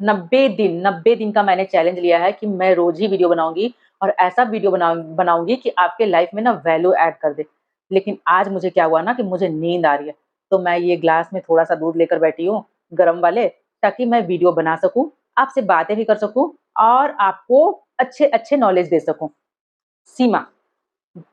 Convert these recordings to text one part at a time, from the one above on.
90 दिन का मैंने चैलेंज लिया है कि मैं रोज़ ही वीडियो बनाऊँगी और ऐसा वीडियो बनाऊँगी कि आपके लाइफ में ना वैल्यू ऐड कर दे। लेकिन आज मुझे क्या हुआ ना कि मुझे नींद आ रही है, तो मैं ये ग्लास में थोड़ा-सा दूध लेकर बैठी हूँ, गरम वाले, ताकि मैं वीडियो बना सकूँ, आपसे बातें भी कर सकूँ और आपको अच्छे-अच्छे नॉलेज दे सकूँ। सीमा,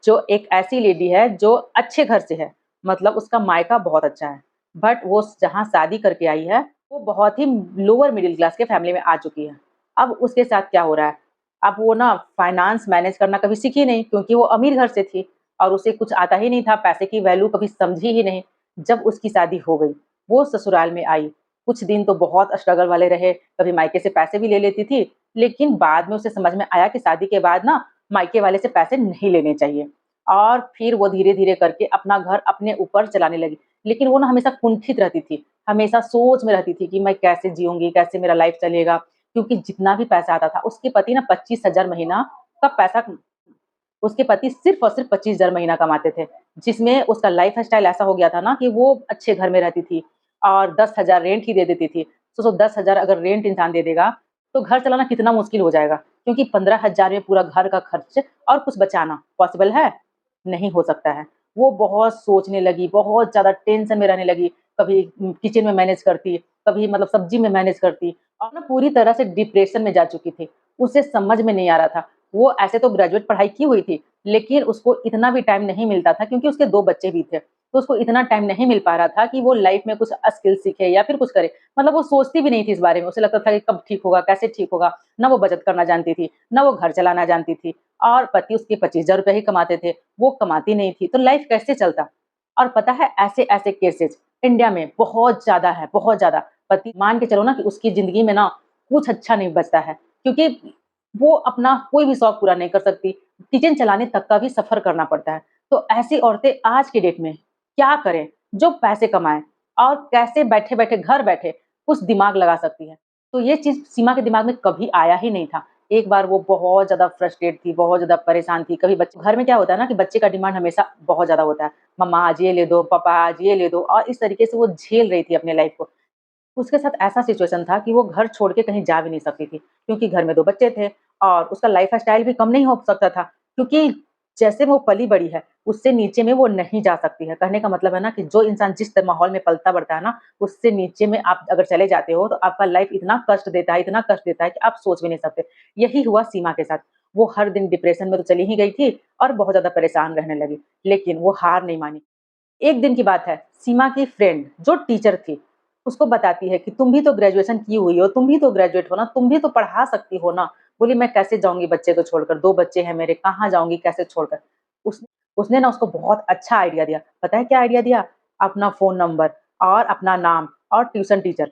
जो एक ऐसी लेडी है जो अच्छे घर से है, मतलब उसका मायका बहुत अच्छा है। बट वो जहाँ शादी करके आई है, वो बहुत ही लोअर मिडल क्लास के फैमिली में आ चुकी है। अब उसके साथ क्या हो रहा है, अब वो ना फाइनेंस मैनेज करना कभी सीखी नहीं क्योंकि वो अमीर घर से थी और उसे कुछ आता ही नहीं था, पैसे की वैल्यू कभी समझी ही नहीं। जब उसकी शादी हो गई, वो ससुराल में आई, कुछ दिन तो बहुत स्ट्रगल वाले रहे, कभी मायके से पैसे भी ले लेती थी, लेकिन बाद में उसे समझ में आया कि शादी के बाद ना मायके वाले से पैसे नहीं लेने चाहिए और फिर वो धीरे-धीरे करके अपना घर अपने ऊपर चलाने लगी। लेकिन वो ना हमेशा कुंठित रहती थी, हमेशा सोच में रहती थी कि मैं कैसे जीऊँगी, कैसे मेरा लाइफ चलेगा? क्योंकि जितना भी पैसा आता था, उसके पति ना 25,000 महीना का पैसा उसके पति सिर्फ़ और सिर्फ़ 25,000 महीना कमाते थे, जिसमें उसका लाइफ़स्टाइल ऐसा हो गया था ना कि वो अच्छे घर में रहती थी और 10,000 रेंट ही दे देती थी। सोचो 10,000 अगर रेंट इंसान दे देगा, तो घर चलाना कितना मुश्किल हो जाएगा, क्योंकि 15,000 में पूरा घर का खर्च और कुछ बचाना पॉसिबल है? नहीं हो सकता है। वो बहुत सोचने लगी, बहुत ज़्यादा टेंशन में रहने लगी, कभी किचन में मैनेज करती, कभी मतलब सब्ज़ी में मैनेज करती और ना पूरी तरह से डिप्रेशन में जा चुकी थी। उसे समझ में नहीं आ रहा था। वो ऐसे तो ग्रेजुएट पढ़ाई की हुई थी, लेकिन उसको इतना भी टाइम नहीं मिलता था क्योंकि उसके 2 बच्चे भी थे। तो उसको इतना टाइम नहीं मिल पा रहा था कि वो लाइफ़ में कुछ स्किल सीखे या फिर कुछ करे। मतलब वो सोचती भी नहीं थी इस बारे में, उसे लगता था कि कब ठीक होगा, कैसे ठीक होगा? ना वो बचत करना जानती थी, ना वो घर चलाना जानती थी और पति उसके 25,000 रुपए ही कमाते थे, वो कमाती नहीं थी, तो लाइफ़ कैसे चलता? और पता है ऐसे-ऐसे केसेज़ इंडिया में बहुत ज़्यादा है, बहुत ज़्यादा। पति मान के चलो ना कि उसकी ज़िंदगी में ना कुछ अच्छा नहीं बचता है, क्योंकि वो अपना कोई भी शौक पूरा नहीं कर सकती, किचन चलाने तक का भी सफ़र करना पड़ता है। तो ऐसी औरतें आज की डेट में क्या करें, जो पैसे कमाएँ और कैसे बैठे-बैठे घर बैठे कुछ दिमाग लगा सकती हैं। तो ये चीज़ सीमा के दिमाग में कभी आया ही नहीं था। एक बार वो बहुत ज़्यादा फ्रस्ट्रेट थी, बहुत ज़्यादा परेशान थी। कभी बच्चे घर में क्या होता है ना कि बच्चे का डिमांड हमेशा बहुत ज़्यादा होता है। मम्मा आज ये ले दो, पापा आज ये ले दो और इस तरीके से वो झेल रही थी अपने लाइफ़ को। उसके साथ ऐसा सिचुएशन था कि वो घर छोड़ के कहीं जा भी नहीं सकती थी, क्योंकि घर में 2 बच्चे थे और उसका लाइफ़स्टाइल भी कम नहीं हो सकता था, क्योंकि जैसे वो पली-बड़ी है, उससे नीचे में वो नहीं जा सकती है। कहने का मतलब है ना कि जो इंसान जिस माहौल में पलता-बढ़ता है ना, उससे नीचे में आप अगर चले जाते हो, तो आपका लाइफ़ इतना कष्ट देता है कि आप सोच भी नहीं सकते। यही हुआ सीमा के साथ। वो हर दिन डिप्रेशन में तो चली ही गई थी और बहुत ज़्यादा परेशान रहने लगी, लेकिन वो हार नहीं मानी। एक दिन की बात है, सीमा की फ्रेंड जो टीचर थी, उसको बताती है कि तुम भी तो ग्रेजुएशन की हुई हो, तुम भी तो ग्रेजुएट हो ना, तुम भी तो पढ़ा सकती हो ना। बोली मैं कैसे जाऊँगी बच्चे को छोड़कर, 2 बच्चे हैं मेरे, कहाँ जाऊँगी, कैसे छोड़कर? उस उसने ना उसको बहुत अच्छा आइडिया दिया। पता है क्या आइडिया दिया? अपना फ़ोन नंबर और अपना नाम और ट्यूशन टीचर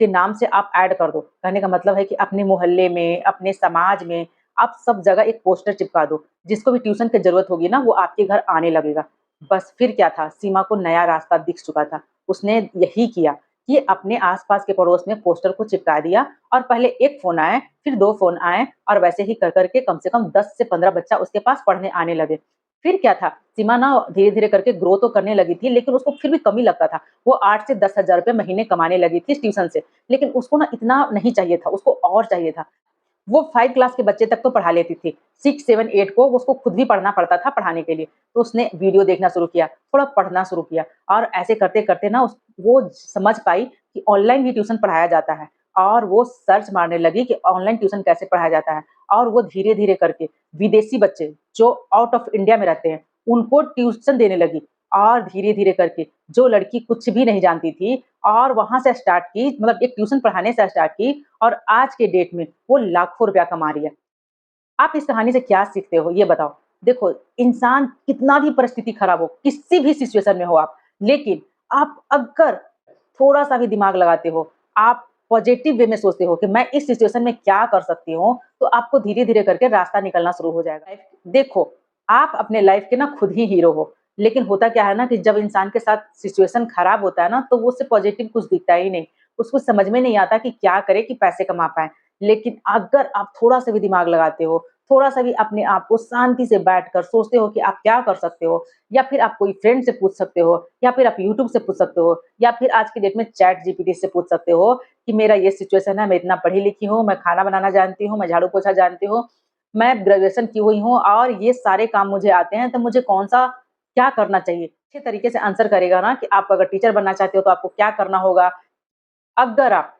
के नाम से आप ऐड कर दो। कहने का मतलब है कि अपने मोहल्ले में, अपने समाज में आप सब जगह एक पोस्टर चिपका दो। जिसको भी ट्यूशन की ज़रूरत होगी ना, वो आपके घर आने लगेगा। बस फिर क्या था, सीमा को नया रास्ता दिख चुका था। उसने यही किया कि अपने आस-पास के पड़ोस में पोस्टर को चिपका दिया और पहले 1 फ़ोन आए, फिर 2 फ़ोन आए और वैसे ही कर के कम से कम 10 से 15 बच्चा उसके पास पढ़ने आने लगे। फिर क्या था, सीमा ना धीरे-धीरे करके ग्रो तो करने लगी थी, लेकिन उसको फिर भी कम ही लगता था। वो 8 से 10,000 रुपए महीने कमाने लगी थी इस ट्यूशन से, लेकिन उसको ना इतना नहीं चाहिए था, उसको और चाहिए था। वो 5 क्लास के बच्चे तक तो पढ़ा लेती थी। 6, 7, 8 को उसको खुद भी पढ़ना पड़ता था पढ़ाने के लिए। तो उसने वीडियो देखना शुरू किया, थोड़ा पढ़ना शुरू किया और ऐसे करते-करते ना उस वो समझ पाई कि ऑनलाइन भी ट्यूशन पढ़ाया जाता है और वो सर्च मारने लगी कि ऑनलाइन ट्यूशन कैसे पढ़ाया जाता है और वो धीरे-धीरे करके विदेशी बच्चे जो आउट ऑफ इंडिया में रहते हैं, उनको ट्यूशन देने लगी और धीरे-धीरे करके जो लड़की कुछ भी नहीं जानती थी और वहाँ से स्टार्ट की मतलब एक ट्यूशन पढ़ाने से स्टार्ट की और आज के डेट में वो लाखों रुपया कमा रही है। आप इस कहानी से क्या सीखते हो ये बताओ? देखो, इंसान कितना भी परिस्थिति खराब हो, किसी भी सिचुएशन में हो आप, लेकिन आप अगर थोड़ा-सा भी दिमाग लगाते हो, आप पॉजिटिव वे में सोचते हो कि मैं इस सिचुएशन में क्या कर सकती हूँ, तो आपको धीरे-धीरे करके रास्ता निकलना शुरू हो जाएगा। देखो, आप अपने लाइफ के ना खुद ही हीरो हो, लेकिन होता क्या है ना कि जब इंसान के साथ सिचुएशन खराब होता है ना, तो वो उसे पॉजिटिव कुछ दिखता ही नहीं। उसको समझ में नहीं आता कि क्या करे कि पैसे कमा पाएँ। लेकिन अगर आप थोड़ा-सा भी दिमाग लगाते हो, थोड़ा-सा भी अपने आप को शांति से बैठकर सोचते हो कि आप क्या कर सकते हो, या फिर आप कोई फ्रेंड से पूछ सकते हो, या फिर आप यूट्यूब से पूछ सकते हो, या फिर आज की डेट में चैट जीपीटी से पूछ सकते हो कि मेरा ये सिचुएशन है, मैं इतना पढ़ी-लिखी हूँ, मैं खाना बनाना जानती हूँ, मैं झाड़ू-पोछा जानती हूँ, मैं ग्रेजुएशन की हुई हूँ और ये सारे काम मुझे आते हैं, तो मुझे कौन-सा क्या करना चाहिए? अच्छे तरीके से आंसर करेगा ना कि आप अगर टीचर बनना चाहते हो तो आपको क्या करना होगा? अगर आप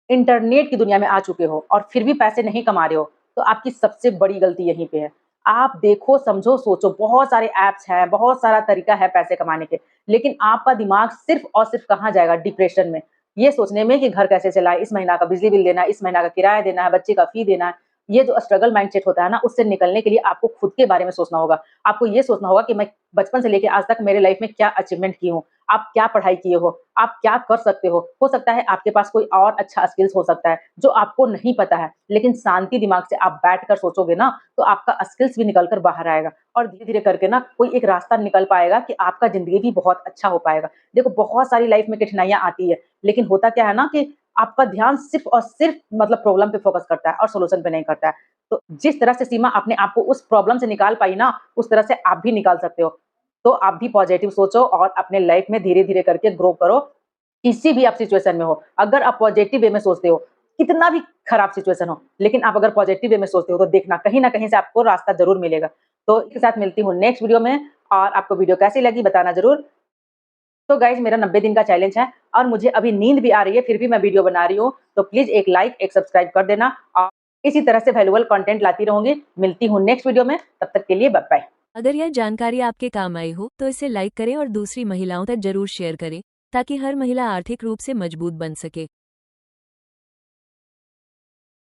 इंटरनेट की दुनिया में आ चुके हो और फिर भी पैसे नहीं कमा रहे हो, तो आपकी सबसे बड़ी गलती यहीं पे है। आप देखो, समझो, सोचो, बहुत सारे ऐप्स हैं, बहुत सारा तरीका है पैसे कमाने के, लेकिन आपका दिमाग सिर्फ़ और सिर्फ़ कहाँ जाएगा? डिप्रेशन में। ये सोचने में कि घर कैसे चलाएँ, इस महीना का बिजली बिल देना है, इस महीना का किराया देना है, बच्चे का फ़ी देना है। ये जो स्ट्रगल माइंडसेट होता है ना, उससे निकलने के लिए आपको खुद के बारे में सोचना होगा। आपको ये सोचना होगा कि मैं बचपन से लेके आज तक मेरे लाइफ़ में क्या अचीवमेंट की हूँ। आप क्या पढ़ाई किए हो? आप क्या कर सकते हो? हो सकता है आपके पास कोई और अच्छा स्किल्स हो सकता है, जो आपको नहीं पता है, लेकिन शांति दिमाग से आप बैठकर सोचोगे ना, तो आपका स्किल्स भी निकल कर बाहर आएगा और धीरे-धीरे करके ना कोई एक रास्ता निकल पाएगा कि आपका ज़िंदगी भी बहुत अच्छा हो पाएगा। देखो, बहुत सारी लाइफ़ में कठिनाइयाँ आती है, लेकिन होता क्या है ना कि आपका ध्यान सिर्फ़ और सिर्फ़ मतलब प्रॉब्लम पे फ़ोकस करता है और सॉल्यूशन पे नहीं करता है। तो जिस तरह से सीमा अपने आप को उस प्रॉब्लम से निकाल पाई ना, उस तरह से आप भी निकाल सकते हो। तो आप भी पॉजिटिव सोचो और अपने लाइफ में धीरे-धीरे करके ग्रो करो, किसी भी आप सिचुएशन में हो। अगर आप पॉजिटिव वे में सोचते हो, कितना भी खराब सिचुएशन हो, लेकिन आप अगर पॉजिटिव वे में सोचते हो तो देखना कहीं न कहीं से आपको रास्ता ज़रूर मिलेगा। तो इसके साथ मिलती हूँ नेक्स्ट वीडियो में और आपको वीडियो कैसी लगी बताना ज़रूर। तो गाइज़, मेरा 90 दिन का चैलेंज है और मुझे अभी नींद भी आ रही है, फिर भी मैं वीडियो बना रही हूँ। तो प्लीज़ एक लाइक, एक सब्सक्राइब कर देना और इसी तरह से वैल्यूएबल कंटेंट लाती रहूँगी। मिलती हूँ नेक्स्ट वीडियो में, तब तक के लिए बाय-बाय। अगर यह जानकारी आपके काम आई हो तो इसे लाइक करें और दूसरी महिलाओं तक जरूर शेयर करें ताकि हर महिला आर्थिक रूप से मजबूत बन सके।